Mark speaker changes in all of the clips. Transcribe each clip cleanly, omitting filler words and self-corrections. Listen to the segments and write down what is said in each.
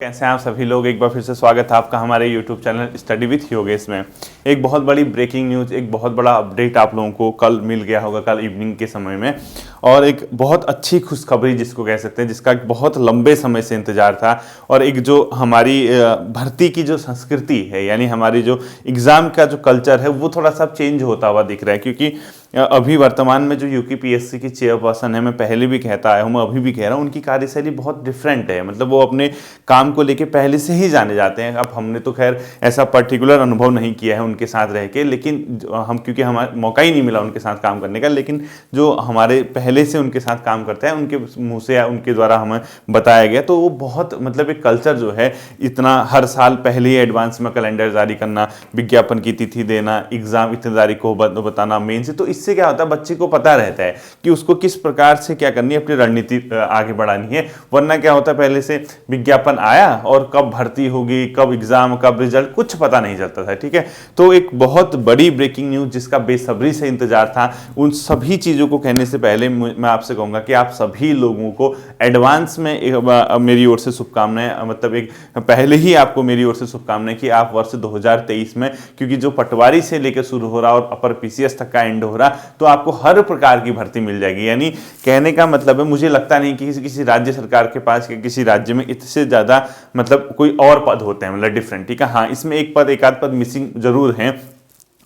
Speaker 1: कैसे हैं आप सभी लोग। एक बार फिर से स्वागत है आपका हमारे YouTube channel study with Yogesh में। एक बहुत बड़ी ब्रेकिंग न्यूज़, एक बहुत बड़ा अपडेट आप लोगों को कल मिल गया होगा, कल इवनिंग के समय में। और एक बहुत अच्छी खुशखबरी जिसको कह सकते हैं, जिसका एक बहुत लंबे समय से इंतजार था। और एक जो हमारी भर्ती की जो संस्कृति है, यानी हमारी जो एग्ज़ाम का जो कल्चर है, वो थोड़ा सा चेंज होता हुआ दिख रहा है। क्योंकि अभी वर्तमान में जो यूपीपीएससी की चेयरपर्सन है, मैं पहले भी कहता आया हूँ, मैं अभी भी कह रहा हूँ, उनकी कार्यशैली बहुत डिफरेंट है। मतलब वो अपने काम को लेके पहले से ही जाने जाते हैं। अब हमने तो खैर ऐसा पर्टिकुलर अनुभव नहीं किया है उनके साथ रह के, लेकिन हम क्योंकि हमारा मौका ही नहीं मिला उनके साथ काम करने का, लेकिन जो हमारे पहले से उनके साथ काम करते हैं, उनके मुँह से या उनके द्वारा हमें बताया गया, तो वो बहुत मतलब एक कल्चर जो है, इतना हर साल पहले ही एडवांस में कैलेंडर जारी करना, विज्ञापन की तिथि देना, एग्जाम इतनी तारीख को बताना मेन से, तो इससे क्या होता है, बच्चे को पता रहता है कि उसको किस प्रकार से क्या करनी है, अपनी रणनीति आगे बढ़ानी है। वरना क्या होता है, पहले से विज्ञापन आया और कब भर्ती होगी, कब एग्जाम, कब रिजल्ट, कुछ पता नहीं चलता था। ठीक है, तो एक बहुत बड़ी ब्रेकिंग न्यूज जिसका बेसब्री से इंतजार था, उन सभी चीजों को कहने से पहले मैं आपसे कहूंगा कि आप सभी लोगों को एडवांस में मेरी ओर से शुभकामनाएं, मतलब एक पहले ही आपको मेरी ओर से शुभकामनाएं कि आप वर्ष 2023 में, क्योंकि जो पटवारी से लेकर शुरू हो रहा और अपर पीसीएस तक का एंड हो रहा, तो आपको हर प्रकार की भर्ती मिल जाएगी। यानी कहने का मतलब है, मुझे लगता नहीं कि किसी राज्य सरकार के पास किसी राज्य में इससे ज्यादा मतलब कोई और पद होते हैं, मतलब डिफरेंट। ठीक है, हाँ, इसमें एक आध पद मिसिंग जरूर हैं,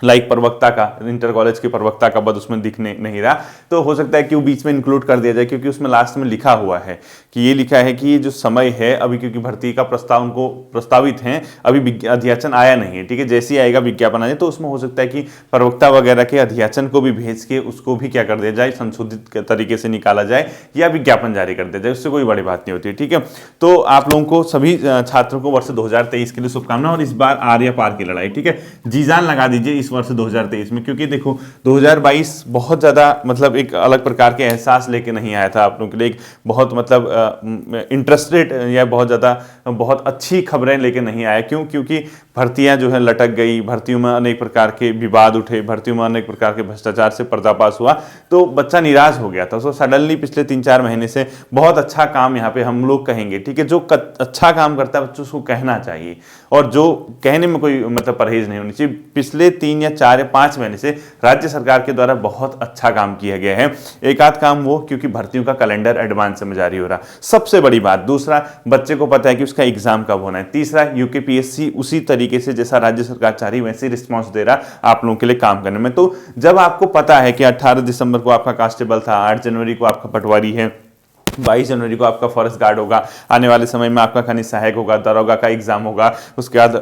Speaker 1: लाइक प्रवक्ता का, इंटर कॉलेज के प्रवक्ता का पद उसमें दिखने नहीं रहा, तो हो सकता है कि वो बीच में इंक्लूड कर दिया जाए, क्योंकि उसमें लास्ट में लिखा हुआ है कि ये लिखा है कि ये जो समय है अभी, क्योंकि भर्ती का प्रस्ताव उनको प्रस्तावित है, अभी अध्याचन आया नहीं है। ठीक है, जैसे ही आएगा विज्ञापन आ जाए, तो उसमें हो सकता है कि प्रवक्ता वगैरह के अध्याचन को भी भेज के उसको भी क्या कर दिया जाए, संशोधित तरीके से निकाला जाए या विज्ञापन जारी कर दिया जाए, उससे कोई बड़ी बात नहीं होती। ठीक है, तो आप लोगों को, सभी छात्रों को वर्ष 2023 के लिए शुभकामनाएं। और इस बार आर या पार की लड़ाई, ठीक है, जी जान लगा दीजिए इस वर्ष 2023 में, क्योंकि देखो 2022 बहुत ज़्यादा मतलब एक अलग प्रकार के एहसास लेके नहीं आया था आप लोगों के लिए, एक बहुत मतलब इंटरेस्टेड या बहुत अच्छी खबरें लेके नहीं आया। क्यों? क्योंकि भर्तियां जो है लटक गई, भर्तियों में अनेक प्रकार के विवाद उठे, भर्तियों में अनेक प्रकार के भ्रष्टाचार से पर्दाफाश हुआ, तो बच्चा निराश हो गया था। सो सडनली पिछले 3-4 महीने से बहुत अच्छा काम यहाँ पे हम लोग कहेंगे। ठीक है, जो अच्छा काम करता है बच्चों, उसको कहना चाहिए, और जो कहने में कोई मतलब परहेज नहीं होनी चाहिए। पिछले 3 या 4 या 5 महीने से राज्य सरकार के द्वारा बहुत अच्छा काम किया गया है। एक आध काम वो, क्योंकि भर्तियों का कैलेंडर एडवांस में जारी हो रहा, सबसे बड़ी बात। दूसरा, बच्चे को पता है कि उसका एग्जाम कब होना है। तीसरा, यूपीपीएससी उसी तरीके से जैसा राज्य सरकार चाह रही वैसे रिस्पॉन्स दे रहा आप लोगों के लिए काम करने में। तो जब आपको पता है कि 18 दिसंबर को आपका कांस्टेबल था, 8 जनवरी को आपका पटवारी है, 22 जनवरी को आपका फॉरेस्ट गार्ड होगा, आने वाले समय में आपका खनिज सहायक होगा, दरोगा का एग्जाम होगा, उसके बाद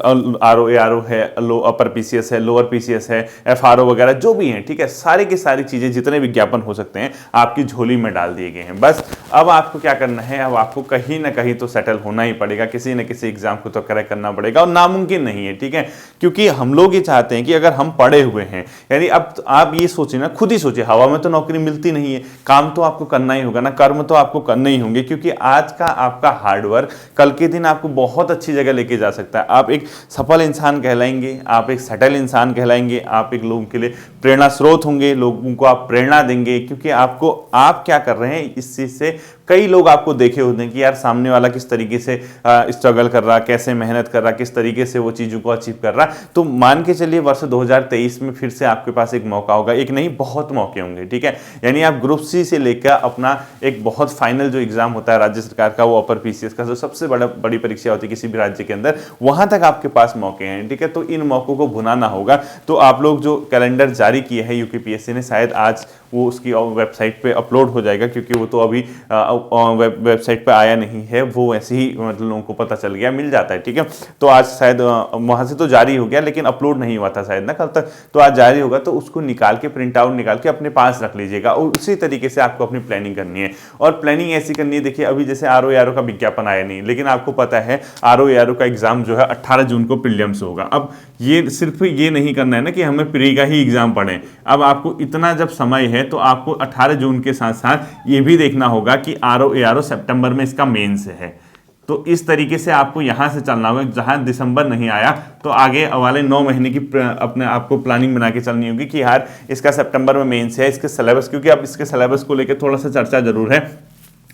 Speaker 1: आरओ एआरओ है, अपर पीसीएस है, लोअर पीसीएस है, एफआरओ वगैरह जो भी हैं। ठीक है, सारी की सारी चीजें, जितने विज्ञापन हो सकते हैं, आपकी झोली में डाल दिए गए हैं। बस अब आपको क्या करना है, अब आपको कहीं ना कहीं तो सेटल होना ही पड़ेगा, किसी न किसी एग्जाम को तो क्रैक करना पड़ेगा, और नामुमकिन नहीं है। ठीक है, क्योंकि हम लोग ये चाहते हैं कि अगर हम पढ़े हुए हैं, यानी अब आप ये सोचिए ना, खुद ही सोचिए, हवा में तो नौकरी मिलती नहीं है, काम तो आपको करना ही होगा ना, कर्म तो आपको करने ही होंगे, क्योंकि आज का आपका हार्डवर्क कल के दिन आपको बहुत अच्छी जगह लेके जा सकता है। आप एक सफल इंसान कहलाएंगे, आप एक सेटल इंसान कहलाएंगे, आप एक लोगों के लिए प्रेरणा स्रोत होंगे, लोगों को आप प्रेरणा देंगे, क्योंकि आप क्या कर रहे हैं, इस चीज से कई लोग आपको देखे होते हैं कि यार सामने वाला किस तरीके से स्ट्रगल कर रहा, कैसे मेहनत कर रहा, किस तरीके से वो चीजों को अचीव कर रहा। तो मान के चलिए वर्ष 2023 में फिर से आपके पास एक मौका होगा, एक नहीं बहुत मौके होंगे। ठीक है, यानी आप ग्रुप सी से लेकर अपना एक बहुत फाइनल जो एग्जाम होता है राज्य सरकार का, वो अपर पीसीएस का जो सबसे बड़ी परीक्षा होती है किसी भी राज्य के अंदर, वहां तक आपके पास मौके हैं। ठीक है, तो इन मौकों को भुनाना होगा। तो आप लोग जो कैलेंडर जारी किए हैं यूपीपीएससी ने, शायद आज वो उसकी वेबसाइट पे अपलोड हो जाएगा, क्योंकि वो तो अभी वेबसाइट पे आया नहीं है, वो ऐसे ही मतलब लोगों को पता चल गया, मिल जाता है। ठीक है, तो आज शायद वहां से तो जारी हो गया, लेकिन अपलोड नहीं हुआ था शायद ना कल तक, तो आज जारी होगा। तो उसको निकाल के, प्रिंट आउट निकाल के अपने पास रख लीजिएगा, और उसी तरीके से आपको अपनी प्लानिंग करनी है। और प्लानिंग ऐसी करनी है, देखिए अभी जैसे आरओ एआरओ का विज्ञापन आया नहीं, लेकिन आपको पता है आरओ एआरओ का एग्जाम जो है 18 जून को प्रीलिम्स होगा। अब ये सिर्फ ये नहीं करना है ना कि हमें प्री का ही एग्जाम पढ़ें, अब आपको इतना जब समय है तो आपको 18 जून के साथ साथ ये भी देखना होगा कि आरओ एआरओ सितंबर में इसका मेंस है। तो इस तरीके से आपको यहां से चलना होगा, जहां दिसंबर नहीं आया तो आगे वाले 9 महीने की अपने आपको प्लानिंग बना के चलनी होगी कि यार इसका सितंबर में मेंस है, इसके सिलेबस, क्योंकि अब इसके सिलेबस को लेकर थोड़ा सा चर्चा जरूर है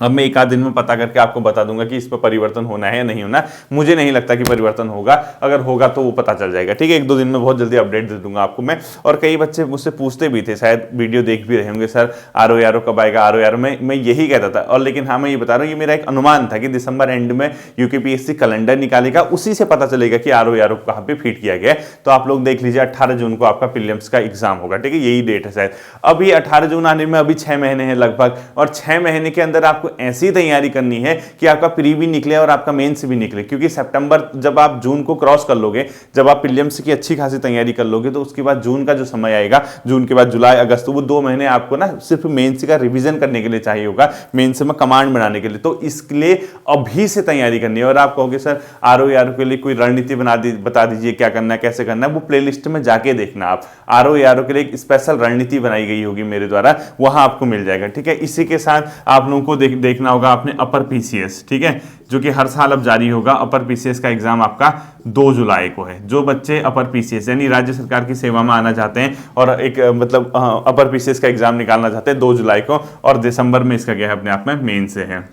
Speaker 1: अब मैं एक आध दिन में पता करके आपको बता दूंगा कि इस पर परिवर्तन होना है या नहीं होना। मुझे नहीं लगता कि परिवर्तन होगा, अगर होगा तो वो पता चल जाएगा, ठीक है। एक दो दिन में बहुत जल्दी अपडेट दे दूंगा आपको मैं। और कई बच्चे मुझसे पूछते भी थे, शायद वीडियो देख भी रहे होंगे, सर RO कब आएगा, RO मैं यही कहता था। और लेकिन हाँ, मैं ये बता रहा हूँ, ये मेरा एक अनुमान था कि दिसंबर एंड में UKPSC कैलेंडर निकालेगा, उसी से पता चलेगा कि RO कहाँ पे फिट किया गया है। तो आप लोग देख लीजिए 18 जून को आपका प्रीलिम्स का एग्जाम होगा, ठीक है, यही डेट है शायद। अभी 18 जून आने में अभी 6 महीने हैं लगभग, और 6 महीने के अंदर आपको ऐसी तैयारी करनी है कि आपका प्री भी निकले और आपका मेंस भी निकले। क्योंकि सितंबर, जब आप जून को क्रॉस कर लोगे, जब आप प्रीलिम्स की अच्छी खासी तैयारी कर लोगे, तो उसके बाद जून का जो समय आएगा, जून के बाद जुलाई अगस्त, तो वो 2 महीने आपको ना सिर्फ मेंस का रिवीजन करने के लिए चाहिए होगा, मेंस में कमांड बनाने के लिए। तो इसके लिए अभी से तैयारी करनी है। और आप कहोगे सर RO के लिए कोई रणनीति बता दीजिए, क्या करना है, कैसे करना है, वो प्लेलिस्ट में जाके देखना आप। RO के लिए एक स्पेशल रणनीति बनाई गई होगी मेरे द्वारा, वहां आपको मिल जाएगा, ठीक है। इसी के साथ आप लोगों को देखना होगा अपने अपर PCS, ठीक है, जो कि हर साल अब जारी होगा। अपर PCS का एग्जाम आपका 2 जुलाई को है। जो बच्चे अपर PCS यानी राज्य सरकार की सेवा में आना चाहते हैं और एक मतलब अपर PCS का एग्जाम निकालना चाहते हैं 2 जुलाई को, और दिसंबर में इसका क्या है, अपने आप में मेन से है,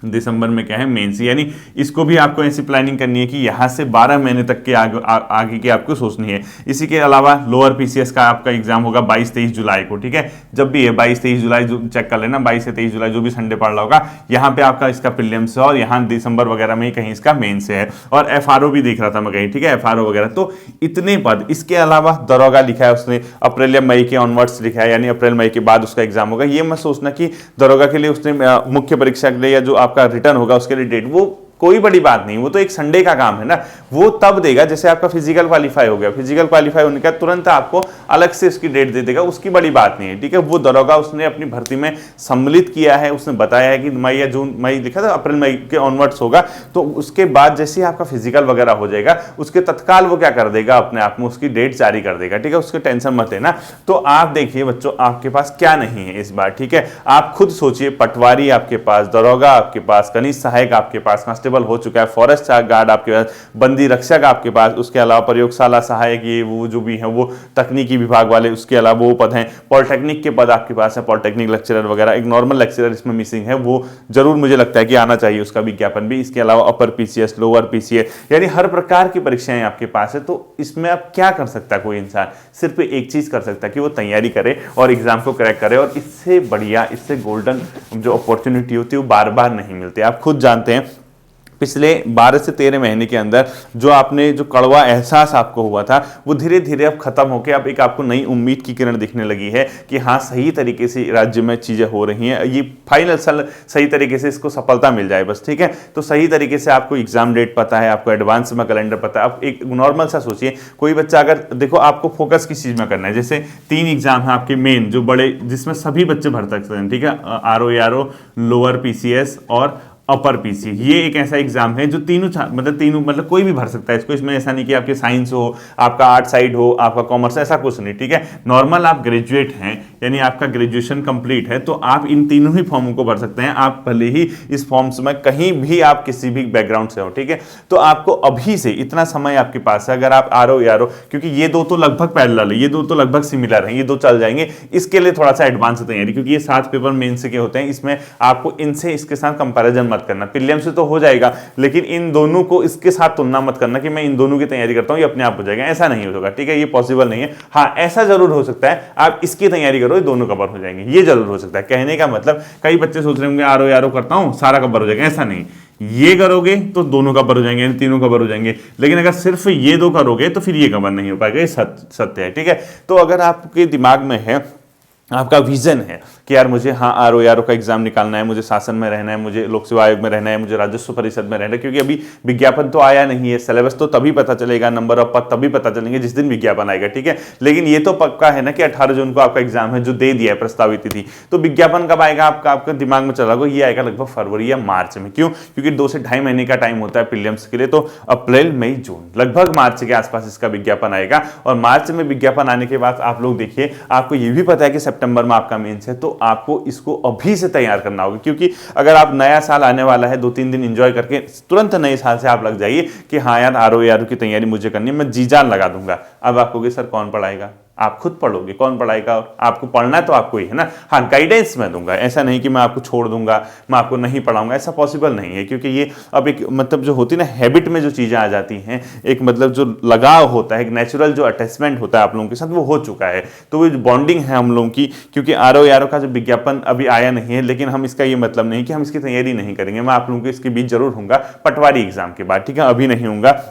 Speaker 1: दिसंबर में क्या है, मेंस। यानी इसको भी आपको ऐसी प्लानिंग करनी है कि यहाँ से 12 महीने तक के आगे की आपको सोचनी है। इसी के अलावा लोअर PCS का आपका एग्जाम होगा 22-23 जुलाई को, ठीक है। जब भी है 22-23 जुलाई, जो चेक कर लेना, 22 से 23 जुलाई जो भी संडे पड़ रहा होगा, यहाँ पे आपका इसका प्रीलिम्स है, और यहाँ दिसंबर वगैरह में ही कहीं इसका मेन से है। और FRO भी देख रहा था मैं कहीं, ठीक है, FRO वगैरह। तो इतने पद। इसके अलावा दरोगा लिखा है उसने, अप्रैल या मई के ऑनवर्ड्स लिखा है, यानी अप्रैल मई के बाद उसका एग्जाम होगा। ये मत सोचना कि दरोगा के लिए उसने मुख्य परीक्षा के लिए या जो आपका रिटर्न होगा उसके लिए डेट, वो कोई बड़ी बात नहीं, वो तो एक संडे का काम है ना। वो तब देगा जैसे आपका फिजिकल क्वालीफाई हो गया, फिजिकल क्वालीफाई होने का तुरंत आपको अलग से उसकी डेट दे देगा, उसकी बड़ी बात नहीं है, ठीक है। वो दरोगा उसने अपनी भर्ती में सम्मिलित किया है, उसने बताया है कि मई या जून, मई लिखा था, अप्रैल मई के ऑनवर्ड्स होगा। तो उसके बाद जैसे आपका फिजिकल वगैरह हो जाएगा, उसके तत्काल वो क्या कर देगा, अपने आप में उसकी डेट जारी कर देगा, ठीक है। उसके टेंशन मत लेना। तो आप देखिए बच्चों, आपके पास क्या नहीं है इस बार, ठीक है। आप खुद सोचिए, पटवारी आपके पास, दरोगा आपके पास, कनिष्ठ सहायक आपके पास, कांस्टेबल हो चुका है, फॉरेस्ट गार्ड आपके पास, बंदी रक्षक आपके पास, उसके अलावा प्रयोगशाला सहायक, ये वो जो भी है वो तकनीकी विभाग वाले, उसके अलावा वो पद हैं, पॉलिटेक्निक के पद आपके पास है, पॉलिटेक्निक लेक्चरर वगैरह। एक नॉर्मल लेक्चरर इसमें मिसिंग है, वो जरूर मुझे लगता है कि आना चाहिए, उसका विज्ञापन भी। इसके अलावा अपर PCS, लोअर PCS, यानी हर प्रकार की परीक्षाएं आपके पास है। तो इसमें अब क्या कर सकता है कोई इंसान, सिर्फ एक चीज कर सकता है कि वो तैयारी करे और एग्जाम को क्रैक करे। और इससे बढ़िया, इससे गोल्डन जो अपॉर्चुनिटी होती है वो बार बार नहीं मिलती। आप खुद जानते हैं, पिछले 12 से 13 महीने के अंदर जो आपने जो कड़वा एहसास आपको हुआ था, वो धीरे धीरे अब खत्म होकर अब एक आपको नई उम्मीद की किरण दिखने लगी है कि हाँ, सही तरीके से राज्य में चीजें हो रही हैं। ये फाइनल सही तरीके से इसको सफलता मिल जाए बस, ठीक है। तो सही तरीके से आपको एग्जाम डेट पता है, आपको एडवांस में कैलेंडर पता है। आप एक नॉर्मल सा सोचिए, कोई बच्चा अगर देखो, आपको फोकस किस चीज में करना है। जैसे 3 एग्जाम है आपके मेन, जो बड़े, जिसमें सभी बच्चे भर सकते हैं, ठीक है। RO, लोअर PCS और अपर PC, ये एक ऐसा एग्जाम है जो तीनों मतलब कोई भी भर सकता है इसको। इसमें ऐसा नहीं कि आपके साइंस हो, आपका आर्ट साइड हो, आपका कॉमर्स, ऐसा कुछ नहीं, ठीक है। नॉर्मल आप ग्रेजुएट हैं, यानी आपका ग्रेजुएशन कंप्लीट है, तो आप इन तीनों ही फॉर्मों को भर सकते हैं। आप भले ही इस फॉर्म्स में कहीं भी आप किसी भी बैकग्राउंड से हो, ठीक है। तो आपको अभी से इतना समय आपके पास है। अगर आप RO, क्योंकि ये दो तो लगभग पैरेलल है, ये दो तो लगभग सिमिलर है, ये दो चल जाएंगे। इसके लिए थोड़ा सा एडवांस तैयारी, क्योंकि ये 7 पेपर मेंस के होते हैं, इसमें आपको इनसे इसके साथ कंपैरिजन करना। प्रीलिम्स से तो हो जाएगा, लेकिन इन दोनों को इसके साथ तुलना मत करना कि मैं इन दोनों की तैयारी करता हूं, ये अपने आप हो जाएगा, ऐसा नहीं होगा, ठीक है। ये पॉसिबल नहीं है। हाँ, ऐसा जरूर हो सकता है आप इसकी तैयारी करो, ये दोनों कवर हो जाएंगे, ये जरूर हो सकता है। कहने का मतलब, कई बच्चे सोच रहे होंगे RO करता हूं सारा कवर हो जाएगा, ऐसा नहीं। ये करोगे तो दोनों कवर हो जाएंगे, तीनों कवर हो जाएंगे। लेकिन अगर सिर्फ ये 2 करोगे तो फिर ये कवर नहीं हो पाएगा, ये सत्य है, ठीक है। तो अगर आपके दिमाग में है, आपका विजन है कि यार मुझे हाँ RO का एग्जाम निकालना है, मुझे शासन में रहना है, मुझे लोक सेवा आयोग में रहना है, मुझे राजस्व परिषद में रहना है, क्योंकि अभी विज्ञापन तो आया नहीं है, सिलेबस तो तभी पता चलेगा, नंबर ऑफ पद तभी पता चलेंगे जिस दिन विज्ञापन आएगा, ठीक है। लेकिन ये तो पक्का है ना कि 18 जून को आपका एग्जाम है, जो दे दिया है प्रस्तावित तिथि। तो विज्ञापन कब आएगा आपका दिमाग में चला, ये आएगा लगभग फरवरी या मार्च में। क्यों? क्योंकि 2 से 2.5 महीने का टाइम होता है प्रीलिम्स के लिए। तो अप्रैल, मई, जून, लगभग मार्च के आसपास इसका विज्ञापन आएगा। और मार्च में विज्ञापन आने के बाद आप लोग देखिए, आपको ये भी पता है कि सितंबर में आपका मेंस है, तो आपको इसको अभी से तैयार करना होगा। क्योंकि अगर आप, नया साल आने वाला है, 2-3 दिन एंजॉय करके तुरंत नए साल से आप लग जाइए कि हाँ यार RO की तैयारी मुझे करनी है, मैं जी जान लगा दूंगा। अब आप कहोगे सर कौन पढ़ाएगा? आप खुद पढ़ोगे, कौन पढ़ाएगा? आपको पढ़ना तो आपको ही है ना। हाँ, गाइडेंस मैं दूंगा, ऐसा नहीं कि मैं आपको छोड़ दूंगा, मैं आपको नहीं पढ़ाऊंगा, ऐसा पॉसिबल नहीं है, क्योंकि ये अब एक मतलब जो होती है ना हैबिट में जो चीज़ें आ जाती हैं, एक मतलब जो लगाव होता है, एक नेचुरल जो अटैचमेंट होता है आप लोगों के साथ, वो हो चुका है। तो वो बॉन्डिंग है हम लोगों की, क्योंकि आरओ यारो का जो विज्ञापन अभी आया नहीं है, लेकिन हम इसका ये मतलब नहीं कि हम इसकी तैयारी नहीं करेंगे। मैं आप लोगों को इसके बीच जरूर हूँगा पटवारी एग्जाम के बाद, ठीक है, अभी नहीं हूँगा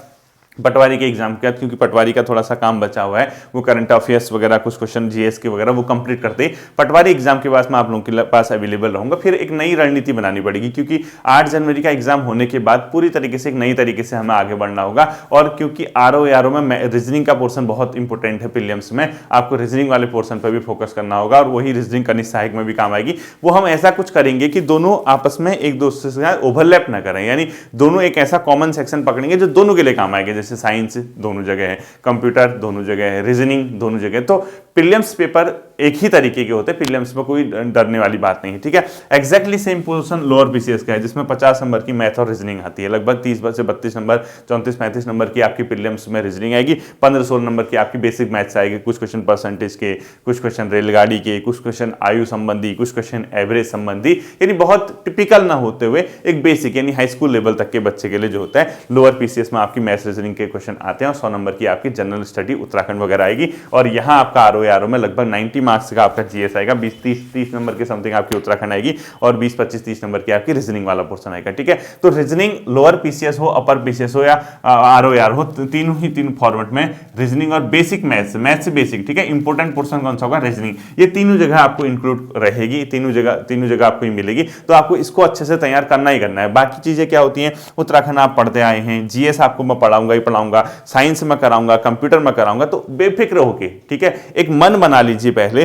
Speaker 1: पटवारी के एग्जाम के बाद, क्योंकि पटवारी का थोड़ा सा काम बचा हुआ है, वो करंट अफेयर्स वगैरह कुछ क्वेश्चन जीएस के वगैरह वो कंप्लीट करते ही पटवारी एग्जाम के बाद मैं आप लोगों के पास अवेलेबल रहूंगा। फिर एक नई रणनीति बनानी पड़ेगी, क्योंकि 8 जनवरी का एग्जाम होने के बाद पूरी तरीके से एक नई तरीके से हमें आगे बढ़ना होगा। और क्योंकि आरओ यारो में रीजनिंग का पोर्सन बहुत इंपॉर्टेंट है, प्रीलिम्स में आपको रीजनिंग वाले पोर्सन पर भी फोकस करना होगा, और वही रीजनिंग कनिष्ठ सहायक में भी काम आएगी। वो हम ऐसा कुछ करेंगे कि दोनों आपस में एक दूसरे से ओवरलैप ना करें, यानी दोनों एक ऐसा कॉमन सेक्शन पकड़ेंगे जो दोनों के लिए काम आएगा, जैसे साइंस दोनों जगह है, कंप्यूटर दोनों जगह है, रीजनिंग दोनों जगह। तो प्रीलिम्स पेपर एक ही तरीके के होते हैं, प्रीलिम्स में कोई डरने वाली बात नहीं है, ठीक है। Exactly same position lower PCS का है, जिसमें 50 नंबर की मैथ और रीजनिंग आती है, लगभग 30 से 32 नंबर, 34-35 नंबर की आपकी प्रीलिम्स में रीजनिंग आएगी, 15-16 नंबर की आपकी बेसिक मैथ्स आएगी, कुछ क्वेश्चन परसेंटेज के, कुछ क्वेश्चन रेलगाड़ी के, कुछ क्वेश्चन आयु संबंधी, कुछ क्वेश्चन एवरेज संबंधी, यानी बहुत टिपिकल ना होते हुए एक बेसिक यानी हाई स्कूल लेवल तक के बच्चे के लिए जो होता है। लोअर पीसीएस में आपकी मैथ्स रीजनिंग के क्वेश्चन आते हैं, और 100 नंबर की आपकी जनरल स्टडी उत्तराखंड वगैरह आएगी। और यहाँ आपका आरओ में लगभग 90 मार्क्स का आपका जीएस आएगा, 20-30 नंबर के समथिंग आपकी उत्तराखंड आएगी, और 20-25-30 नंबर की आपकी रीजनिंग वाला पोर्शन आएगा, ठीक है। तो रीजनिंग लोअर पीसीएस हो, अपर पीसीएस हो या आरओ हो, तीनों फॉर्मेट में रीजनिंग और बेसिक मैथ्स से बेसिक, ठीक है। इंपॉर्टेंट पोर्शन कौन सा होगा? रीजनिंग। ये तीनों जगह आपको इंक्लूड रहेगी, तीनों जगह आपको ही मिलेगी। तो आपको इसको अच्छे से तैयार करना ही करना है। बाकी चीजें क्या होती हैं, उत्तराखंड आप पढ़ते आए हैं, जीएस आपको मैं पढ़ाऊंगा ही पढ़ाऊंगा, साइंस में कराऊंगा, कंप्यूटर में कराऊंगा, तो बेफिक्र होके, ठीक है, एक मन बना लीजिए पहले।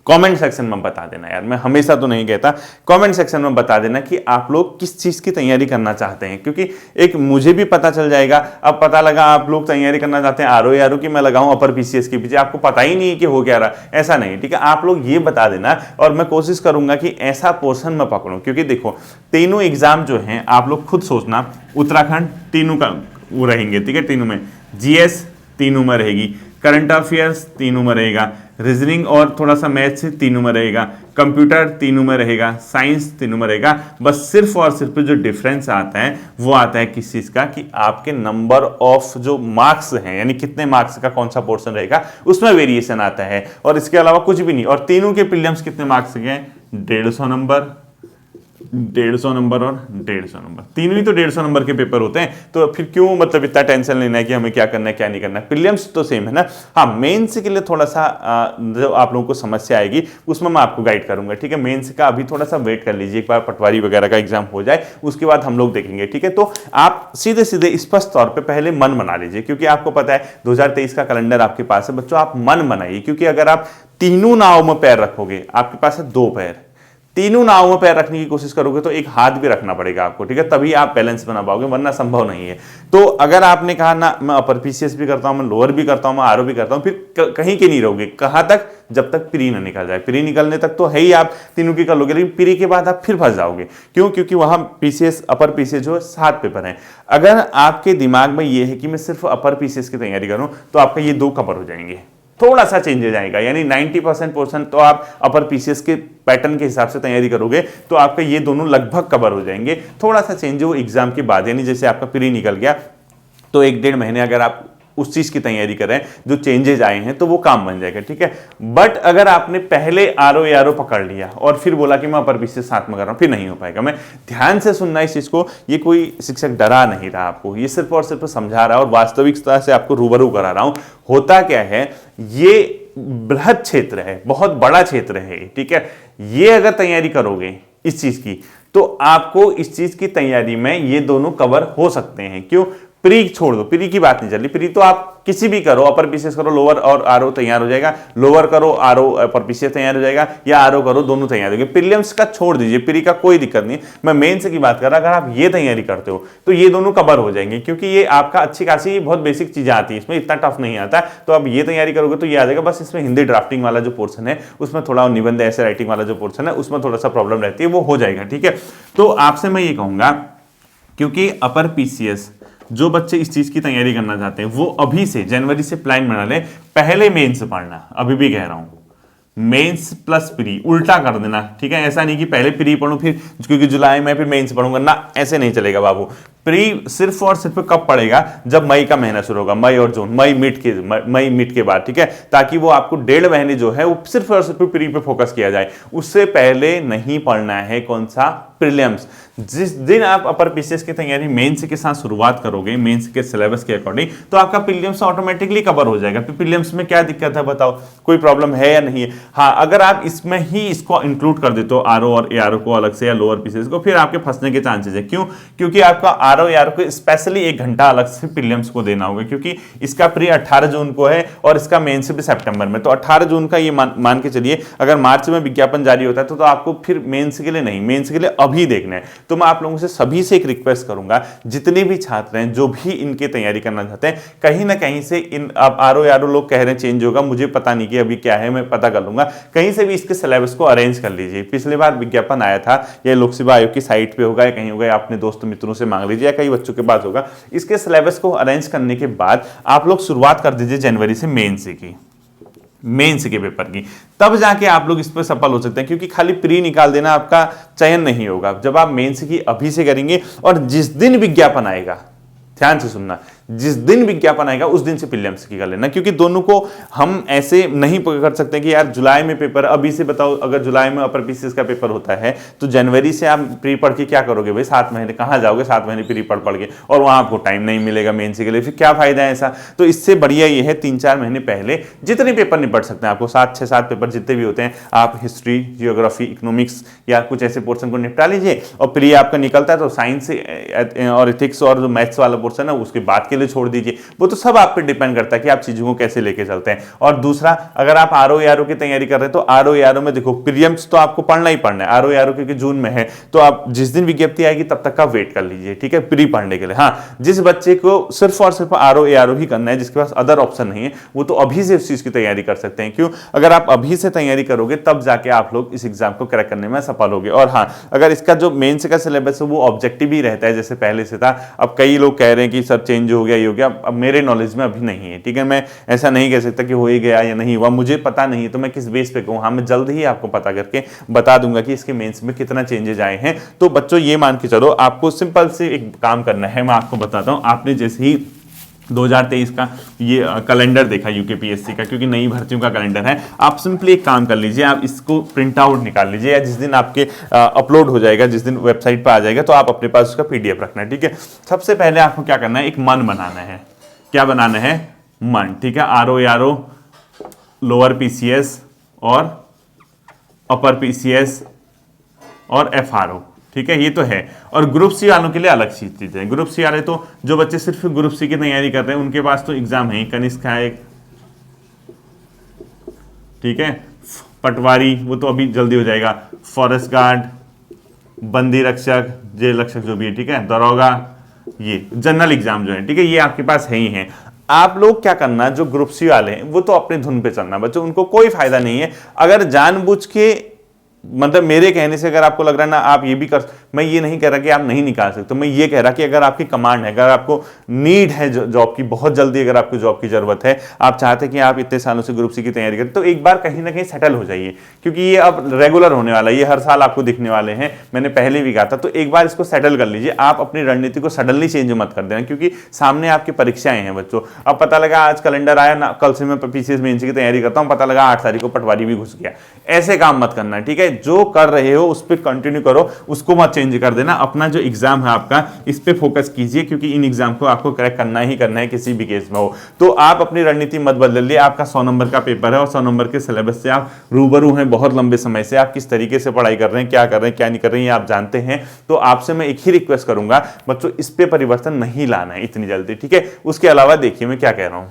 Speaker 1: कमेंट सेक्शन में बता देना यार, मैं हमेशा तो नहीं कहता, कमेंट सेक्शन में बता देना कि आप लोग किस चीज की तैयारी करना चाहते हैं, क्योंकि एक मुझे भी पता चल जाएगा। अब पता लगा आप लोग तैयारी करना चाहते हैं आरओ यारो की मैं लगाऊं अपर पीसीएस के पीछे, आपको पता ही नहीं है कि हो क्या रहा, ऐसा नहीं, ठीक है। आप लोग ये बता देना, और मैं कोशिश करूंगा कि ऐसा पोर्शन में पकड़ूं, क्योंकि देखो तीनों एग्जाम जो हैं आप लोग खुद सोचना, उत्तराखंड तीनों का वो रहेंगे, ठीक है, तीनों में जीएस तीनों में रहेगी, करंट अफेयर्स तीनों में रहेगा, रीजनिंग और थोड़ा सा मैथ्स तीनों में रहेगा, कंप्यूटर तीनों में रहेगा, साइंस तीनों में रहेगा। बस सिर्फ और सिर्फ जो डिफरेंस आता है वो आता है किस चीज का, कि आपके नंबर ऑफ जो मार्क्स हैं, यानी कितने मार्क्स का कौन सा पोर्शन रहेगा, उसमें वेरिएशन आता है, और इसके अलावा कुछ भी नहीं। और तीनों के प्रीलिम्स कितने मार्क्स के हैं? 150 नंबर, 150 नंबर और 150 नंबर, तीनों ही तो 150 नंबर के पेपर होते हैं। तो फिर क्यों मतलब इतना टेंशन लेना है कि हमें क्या करना है क्या नहीं करना है, प्रीलिम्स तो सेम है ना। हाँ, मेंस के लिए थोड़ा सा जो आप लोगों को समस्या आएगी उसमें मैं आपको गाइड करूंगा, ठीक है। मेंस का अभी थोड़ा सा वेट कर लीजिए, एक बार पटवारी वगैरह का एग्जाम हो जाए, उसके बाद हम लोग देखेंगे, ठीक है। तो आप सीधे सीधे स्पष्ट तौर पर पहले मन बना लीजिए, क्योंकि आपको पता है 2023 का कैलेंडर आपके पास है बच्चों, आप मन बनाइए, क्योंकि अगर आप तीनों नाव में पैर रखोगे, आपके पास है 2 पैर, तीनों नावों में पैर रखने की कोशिश करोगे तो एक हाथ भी रखना पड़ेगा आपको, ठीक है, तभी आप बैलेंस बना पाओगे, वरना संभव नहीं है। तो अगर आपने कहा ना मैं अपर पीसीएस भी करता हूं, मैं लोअर भी करता हूं, मैं आरओ भी करता हूं, फिर कहीं के नहीं रहोगे। कहां तक? जब तक प्री ना निकल जाए। प्री निकलने तक तो है ही आप तीनों की कर लोगे, लेकिन प्री के बाद आप फिर फंस जाओगे। क्यों? क्योंकि वहां पीसीएस अपर पीसीएस जो है 7 पेपर हैं। अगर आपके दिमाग में ये है कि मैं सिर्फ अपर पीसीएस की तैयारी करूं, तो आपका ये 2 कवर हो जाएंगे, थोड़ा सा चेंजेस आएगा, यानी 90% पोर्शन तो आप अपर पीसीएस के पैटर्न के हिसाब से तैयारी करोगे तो आपका ये दोनों लगभग कवर हो जाएंगे। थोड़ा सा चेंज हो एग्जाम के बाद, यानी जैसे आपका प्री निकल गया तो 1-1.5 महीने अगर आप उस चीज की तैयारी करें जो चेंजेस आए हैं तो वो काम बन जाएगा, ठीक है। बट अगर आपने पहले आरओ पकड़ लिया और फिर बोला कि मैं अपर पीसीएस साथ में कर रहा हूं, फिर नहीं हो पाएगा। मैं ध्यान से सुनना इस चीज को, ये कोई शिक्षक डरा नहीं रहा आपको, ये सिर्फ और सिर्फ समझा रहा है और वास्तविकता से आपको रूबरू करा रहा हूं। होता क्या है, ये बृहद क्षेत्र है, बहुत बड़ा क्षेत्र है, ठीक है। ये अगर तैयारी करोगे इस चीज की तो आपको इस चीज की तैयारी में ये दोनों कवर हो सकते हैं। क्यों? प्री छोड़ दो, प्री की बात नहीं चल रही, प्री तो आप किसी भी करो, अपर पीसीएस करो, लोअर और आरओ तैयार हो जाएगा, लोअर करो आरओ अपर पीसीएस तैयार हो जाएगा, या आरओ करो, दोनों तैयार हो जाएंगे। प्रीलिम्स का छोड़ दीजिए, प्री का कोई दिक्कत नहीं, मैं मेंस की बात कर रहा। अगर आप ये तैयारी करते हो तो ये दोनों कवर हो जाएंगे, क्योंकि ये आपका अच्छी खासी बहुत बेसिक चीजें आती है, इसमें इतना टफ नहीं आता। तो आप ये तैयारी करोगे तो ये आ जाएगा। बस इसमें हिंदी ड्राफ्टिंग वाला जो पोर्शन है उसमें थोड़ा, निबंध ऐसे राइटिंग वाला जो पोर्शन है उसमें थोड़ा सा प्रॉब्लम रहती है, वो हो जाएगा, ठीक है। तो आपसे मैं ये कहूंगा, क्योंकि अपर पीसीएस जो बच्चे इस चीज की तैयारी करना चाहते हैं वो अभी से जनवरी से प्लान बना लें, पहले मेंस पढ़ना, अभी भी कह रहा हूं मेंस प्लस प्री उल्टा कर देना, ठीक है। ऐसा नहीं कि पहले प्री पढ़ूं फिर क्योंकि जुलाई में फिर मेंस पढ़ूंगा ना, ऐसे नहीं चलेगा बाबू। प्री सिर्फ और सिर्फ कब पड़ेगा, जब मई का महीना शुरू होगा, मई और जून, मई मिड के बाद, ठीक है, ताकि वो आपको 1.5 महीने जो है वो सिर्फ और सिर्फ प्री पे फोकस किया जाए। उससे पहले नहीं पढ़ना है कौन सा, प्रीलिम्स। जिस दिन आप अपर पीसीएस की तैयारी मेंस के साथ शुरुआत करोगे, मेंस के सिलेबस के अकॉर्डिंग, तो आपका प्रीलिम्स ऑटोमेटिकली कवर हो जाएगा। फिर प्रीलिम्स में क्या दिक्कत है बताओ, कोई प्रॉब्लम है या नहीं है? हाँ, अगर आप इसमें ही इसको इंक्लूड कर देते हो आरओ और एआरओ को अलग से या लोअर पीसीएस को, फिर आपके फंसने के चांसेस है। क्यों? क्योंकि आपका आरओ एआरओ को स्पेशली 1 घंटा अलग से प्रीलिम्स को देना होगा, क्योंकि इसका प्री 18 जून को है और इसका मेंस भी सितंबर में। तो 18 जून का ये मान के चलिए, अगर मार्च में विज्ञापन जारी होता है तो आपको फिर मेंस के लिए नहीं, मेंस के लिए अभी देखना है। तो मैं आप लोगों से सभी से एक रिक्वेस्ट करूंगा, जितने भी छात्र हैं जो भी इनकी तैयारी करना चाहते हैं, कहीं ना कहीं से इन अब आरओ यारो लोग कह रहे हैं चेंज होगा, मुझे पता नहीं कि अभी क्या है, मैं पता कर लूंगा, कहीं से भी इसके सिलेबस को अरेंज कर लीजिए। पिछली बार विज्ञापन आया था, या लोक सेवा आयोग की साइट पे होगा या कहीं होगा, या अपने दोस्त मित्रों से मांग लीजिए या कई बच्चों के पास होगा। इसके सिलेबस को अरेंज करने के बाद आप लोग शुरुआत कर दीजिए जनवरी से मेंस के पेपर की, तब जाके आप लोग इस पर सफल हो सकते हैं। क्योंकि खाली प्री निकाल देना आपका चयन नहीं होगा, जब आप मेंस की अभी से करेंगे और जिस दिन विज्ञापन आएगा, ध्यान से सुनना, जिस दिन विज्ञापन आएगा उस दिन से प्रीलिम्स की कर लेना, क्योंकि दोनों को हम ऐसे नहीं कर सकते कि यार जुलाई में पेपर, अभी से बताओ अगर जुलाई में अपर पीसीएस का पेपर होता है तो जनवरी से आप प्री पढ़ के क्या करोगे भाई, 7 महीने कहाँ जाओगे, 7 महीने प्री पढ़ के, और वहां आपको टाइम नहीं मिलेगा मेंस के लिए, फिर क्या फायदा है ऐसा। तो इससे बढ़िया ये है 3-4 महीने पहले जितने पेपर निपट सकते हैं आपको, 7-6-7 पेपर जितने भी होते हैं, आप हिस्ट्री, जियोग्राफी, इकोनॉमिक्स या कुछ ऐसे पोर्सन को निपटा लीजिए, और प्री आपका निकलता है तो साइंस और इथिक्स और जो मैथ्स वाला पोर्सन है उसके बाद के लिए छोड़ दीजिए। वो तो सब आप पे डिपेंड करता है कि आप चीजों को कैसे लेके चलते हैं। और दूसरा, अगर आप आरओ एआरओ की तैयारी कर रहे हैं तो आरओ एआरओ में देखो प्रीलिम्स तो आपको पढ़ना ही पढ़ना है, आरओ एआरओ क्योंकि जून में है, तो आप जिस दिन विज्ञप्ति आएगी तब तक का वेट कर लीजिए, ठीक है, प्री पढ़ने के लिए। हाँ, जिस बच्चे को सिर्फ और सिर्फ आरओ एआरओ ही करना है, जिसके पास अदर ऑप्शन नहीं है, वो तो अभी से उस चीज की तैयारी कर सकते हैं। क्यों? अगर आप अभी से तैयारी करोगे तब जाके आप लोग इस एग्जाम को क्रैक करने में सफल होगे। और हाँ, अगर इसका जो मेंस का सिलेबस है वो ऑब्जेक्टिव ही रहता है जैसे पहले से था। अब कई लोग कह रहे हैं कि सब चेंज हो गया, ये हो गया, अब मेरे नॉलेज में अभी नहीं है, ठीक है, मैं ऐसा नहीं कह सकता कि हो ही गया या नहीं हुआ, मुझे पता नहीं है, तो मैं किस बेस पे कहूँ। हाँ, मैं जल्द ही आपको पता करके बता दूंगा कि इसके मेंस में कितना चेंजेस आए हैं। तो बच्चों ये मान के चलो, आपको सिंपल से एक काम करना है, मैं आपको बताता हूँ। आपने जैसे ही 2023 का ये कैलेंडर देखा यूकेपीएससी का, क्योंकि नई भर्तियों का कैलेंडर है, आप सिंपली एक काम कर लीजिए, आप इसको प्रिंट आउट निकाल लीजिए, या जिस दिन आपके अपलोड हो जाएगा, जिस दिन वेबसाइट पर आ जाएगा, तो आप अपने पास उसका पीडीएफ रखना है, ठीक है। सबसे पहले आपको क्या करना है, एक मन बनाना है। क्या बनाना है? मन, ठीक है। आरओ एआरओ, लोअर पीसीएस और अपर पीसीएस और एफआरओ, ठीक है, ये तो है। और ग्रुप सी वालों के लिए अलग चीज है। ग्रुप सी वाले तो जो बच्चे सिर्फ ग्रुप सी की तैयारी कर रहे हैं उनके पास तो एग्जाम है, कनिष्क है एक, ठीक है, पटवारी वो तो अभी जल्दी हो जाएगा, फॉरेस्ट गार्ड, बंदी रक्षक, जेल रक्षक जो भी है, ठीक है, दरोगा, ये जनरल एग्जाम जो है, ठीक है, ये आपके पास है ही है। आप लोग क्या करना, जो ग्रुप सी वाले हैं वो तो अपने धुन पे चलना बच्चों, उनको कोई फायदा नहीं है अगर जानबूझ के, मतलब मेरे कहने से अगर आपको लग रहा है ना आप ये भी कर, मैं ये नहीं कह रहा कि आप नहीं निकाल सकते, मैं ये कह रहा कि अगर आपकी कमांड है, अगर आपको नीड है जॉब की, बहुत जल्दी अगर आपको जॉब की जरूरत है, आप चाहते हैं कि आप इतने सालों से ग्रुप सी की तैयारी करें, तो एक बार कहीं ना कहीं सेटल हो जाइए, क्योंकि ये अब रेगुलर होने वाला है, ये हर साल आपको दिखने वाले हैं, मैंने पहले भी कहा था। तो एक बार इसको सेटल कर लीजिए, आप अपनी रणनीति को सडनली चेंज मत कर देना, क्योंकि सामने आपकी परीक्षाएं हैं बच्चों। अब पता लगा आज कैलेंडर आया ना, कल से मैं पीसीएस मेंस की तैयारी करता हूं, पता लगा 8 तारीख को पटवारी भी घुस गया, ऐसे काम मत करना, ठीक है। जो कर रहे हो उस पर कंटिन्यू करो, उसको मत चेंज कर देना। अपना जो एग्जाम है आपका, इस पे फोकस कीजिए, क्योंकि इन एग्जाम को आपको क्रैक करना ही करना है, किसी भी केस में हो। तो आप अपनी रणनीति मत बदलिए। आपका 100 नंबर का पेपर है और 100 नंबर के सिलेबस से आप रूबरू हैं बहुत लंबे समय से, आप किस तरीके से पढ़ाई कर रहे हैं, क्या कर रहे हैं, क्या नहीं कर रहे हैं, आप जानते हैं। तो आपसे मैं एक ही रिक्वेस्ट करूंगा बच्चों, इस पे परिवर्तन नहीं लाना है इतनी जल्दी, ठीक है। उसके अलावा देखिए मैं क्या कह रहा हूं,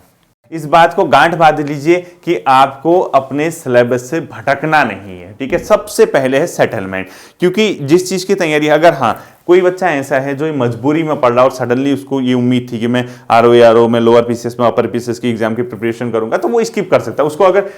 Speaker 1: इस बात को गांठ बांध लीजिए कि आपको अपने सिलेबस से भटकना नहीं है, ठीक है। सबसे पहले है सेटलमेंट, क्योंकि जिस चीज की तैयारी, अगर हाँ कोई बच्चा ऐसा है जो मजबूरी में पढ़ रहा और सडनली उसको ये उम्मीद थी कि मैं आरओ एआरओ में, लोअर पीसीएस में, अपर पीसीएस की एग्जाम की प्रिपरेशन करूंगा, तो वो स्किप कर सकता है। उसको अगर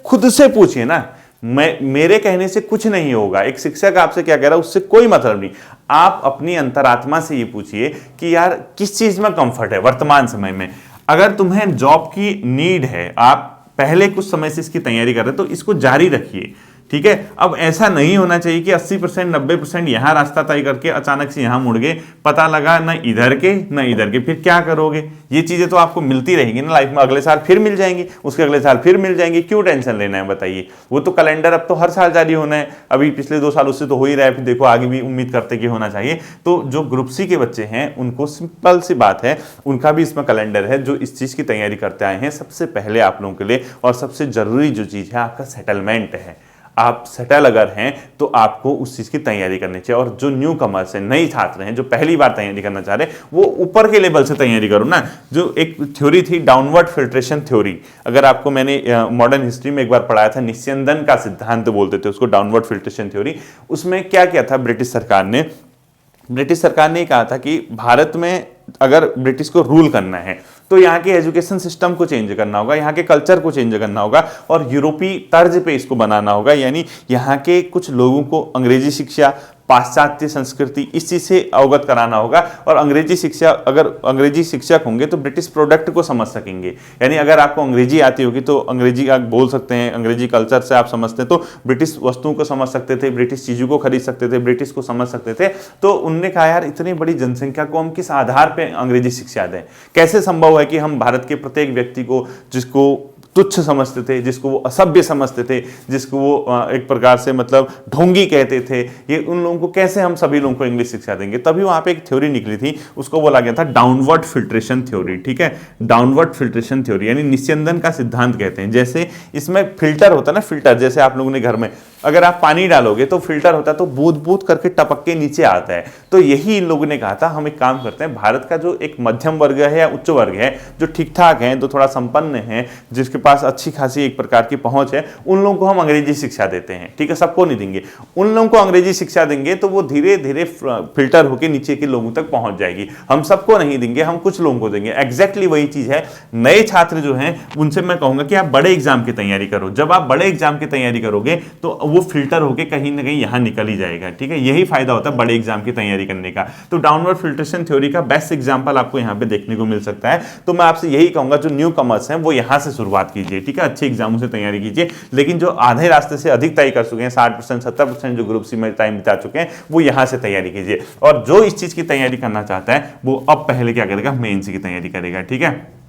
Speaker 1: खुद से पूछिए ना, मेरे कहने से कुछ नहीं होगा, एक शिक्षक आपसे क्या कह रहा है उससे कोई मतलब नहीं। आप अपनी अंतरात्मा से ये पूछिए कि यार किस चीज में कंफर्ट है वर्तमान समय में। अगर तुम्हें जॉब की नीड है, आप पहले कुछ समय से इसकी तैयारी कर रहे हो, तो इसको जारी रखिए, ठीक है। अब ऐसा नहीं होना चाहिए कि 80% 90% यहां रास्ता तय करके अचानक से यहां मुड़ गए, पता लगा ना इधर के ना इधर के, फिर क्या करोगे। ये चीजें तो आपको मिलती रहेंगी ना लाइफ में, अगले साल फिर मिल जाएंगी, उसके अगले साल फिर मिल जाएंगी, क्यों टेंशन लेना है बताइए। वो तो कैलेंडर अब तो हर साल जारी होना है, अभी पिछले 2 सालों से तो हो ही रहा है, फिर देखो आगे भी उम्मीद करते कि होना चाहिए। तो जो ग्रुप सी के बच्चे हैं उनको सिंपल सी बात है, उनका भी इसमें कैलेंडर है, जो इस चीज की तैयारी करते आए हैं। सबसे पहले आप लोगों के लिए और सबसे जरूरी जो चीज है आपका सेटलमेंट है। आप सेटल अगर हैं तो आपको उस चीज की तैयारी करनी चाहिए। और जो न्यू कमर्स हैं, नई छात्र हैं, जो पहली बार तैयारी करना चाह रहे हैं, वो ऊपर के लेवल से तैयारी करो ना। जो एक थ्योरी थी डाउनवर्ड फिल्ट्रेशन थ्योरी, अगर आपको मैंने मॉडर्न हिस्ट्री में एक बार पढ़ाया था, निस्यंदन का सिद्धांत बोलते थे उसको, डाउनवर्ड फिल्ट्रेशन थ्योरी। उसमें क्या किया था ब्रिटिश सरकार ने कहा था कि भारत में अगर ब्रिटिश को रूल करना है तो यहाँ के एजुकेशन सिस्टम को चेंज करना होगा, यहाँ के कल्चर को चेंज करना होगा और यूरोपीय तर्ज पे इसको बनाना होगा। यानी यहाँ के कुछ लोगों को अंग्रेजी शिक्षा, पाश्चात्य संस्कृति, इस चीज से अवगत कराना होगा। और अंग्रेजी शिक्षा, अगर अंग्रेजी शिक्षक होंगे तो ब्रिटिश प्रोडक्ट को समझ सकेंगे। यानी अगर आपको अंग्रेजी आती होगी तो अंग्रेजी आप बोल सकते हैं, अंग्रेजी कल्चर से आप समझते हैं तो ब्रिटिश वस्तुओं को समझ सकते थे, ब्रिटिश चीजों को खरीद सकते थे, ब्रिटिश को समझ सकते थे। तो उनने कहा यार इतनी बड़ी जनसंख्या को हम किस आधार पर अंग्रेजी शिक्षा दें। कैसे संभव है कि हम भारत के प्रत्येक व्यक्ति को, जिसको तुच्छ समझते थे, जिसको वो असभ्य समझते थे, जिसको वो एक प्रकार से मतलब ढोंगी कहते थे, ये उन लोगों को कैसे हम सभी लोगों को इंग्लिश शिक्षा देंगे। तभी वहां पे एक थ्योरी निकली थी, उसको बोला गया था डाउनवर्ड फिल्ट्रेशन थ्योरी, ठीक है। डाउनवर्ड फिल्ट्रेशन थ्योरी यानी निस्यंदन का सिद्धांत कहते हैं। जैसे इसमें फिल्टर होता है ना, फिल्टर जैसे आप लोगों ने घर में अगर आप पानी डालोगे तो फिल्टर होता है तो बूंद बूंद करके टपक के नीचे आता है। तो यही इन लोगों ने कहा था हम एक काम करते हैं, भारत का जो एक मध्यम वर्ग है या उच्च वर्ग है, जो ठीक ठाक है, जो थोड़ा संपन्न है, जिसके पास अच्छी खासी एक प्रकार की पहुंच है, उन लोगों को हम अंग्रेजी शिक्षा देते हैं, ठीक है। सबको नहीं देंगे, उन लोगों को अंग्रेजी शिक्षा देंगे तो वो धीरे धीरे फिल्टर होकर नीचे के लोगों तक पहुंच जाएगी। हम सबको नहीं देंगे, हम कुछ लोगों को देंगे। एग्जैक्टली वही चीज है। नए छात्र जो हैं उनसे मैं कहूंगा कि आप बड़े एग्जाम की तैयारी करो। जब आप बड़े एग्जाम की तैयारी करोगे तो वो फिल्टर होके कहीं ना कहीं यहां निकल ही जाएगा, ठीक है। यही फायदा होता है बड़े एग्जाम की तैयारी करने का। तो डाउनवर्ड फिल्ट्रेशन थ्योरी का बेस्ट एग्जांपल आपको यहां पे देखने को मिल सकता है। तो मैं आपसे यही कहूंगा जो न्यू कमर्स हैं वो यहां से शुरुआत कीजिए, ठीक है। अच्छे एग्जामों से तैयारी कीजिए। लेकिन जो आधे रास्ते से अधिक तय कर चुके हैं, 60% 70% जो ग्रुप सी में टाइम बिता चुके हैं, वो यहां से तैयारी कीजिए। और जो इस चीज की तैयारी करना चाहता है वो अब पहले क्या करेगा, मेंस की तैयारी करेगा, ठीक है।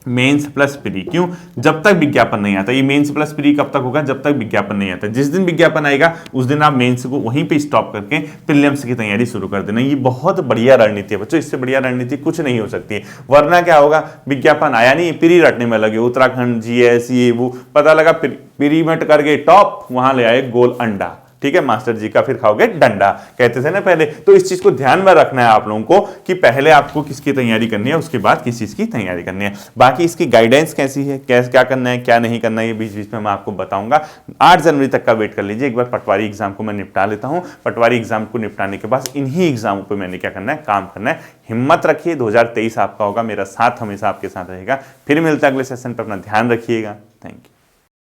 Speaker 1: मेंस प्लस प्री, क्यों? जब तक विज्ञापन नहीं आता। ये मेंस प्लस प्री कब तक होगा? जब तक विज्ञापन नहीं आता। जिस दिन विज्ञापन आएगा उस दिन आप मेंस को वहीं पे स्टॉप करके प्रीलिम्स की तैयारी शुरू कर देना। ये बहुत बढ़िया रणनीति है बच्चों, इससे बढ़िया रणनीति कुछ नहीं हो सकती। वरना क्या होगा, विज्ञापन आया नहीं, प्री रटने में लगे, उत्तराखंड जीएस ये वो, पता लगा प्री में करके टॉप, वहां ले आए गोल अंडा, ठीक है, मास्टर जी का फिर खाओगे डंडा, कहते थे ना पहले। तो इस चीज को ध्यान में रखना है आप लोगों को कि पहले आपको किसकी तैयारी करनी है, उसके बाद किस चीज की तैयारी करनी है। बाकी इसकी गाइडेंस कैसी है, कैसे क्या करना है क्या नहीं करना है, ये बीच बीच में मैं आपको बताऊंगा। 8 जनवरी तक का वेट कर लीजिए, एक बार पटवारी एग्जाम को मैं निपटा लेता हूं। पटवारी एग्जाम को निपटाने के बाद इन्हीं एग्जामों पर मैंने क्या करना है, काम करना है। हिम्मत रखिए, 2023 आपका होगा, मेरा साथ हमेशा आपके साथ रहेगा। फिर मिलता है अगले सेशन पर, अपना ध्यान रखिएगा। Thank you.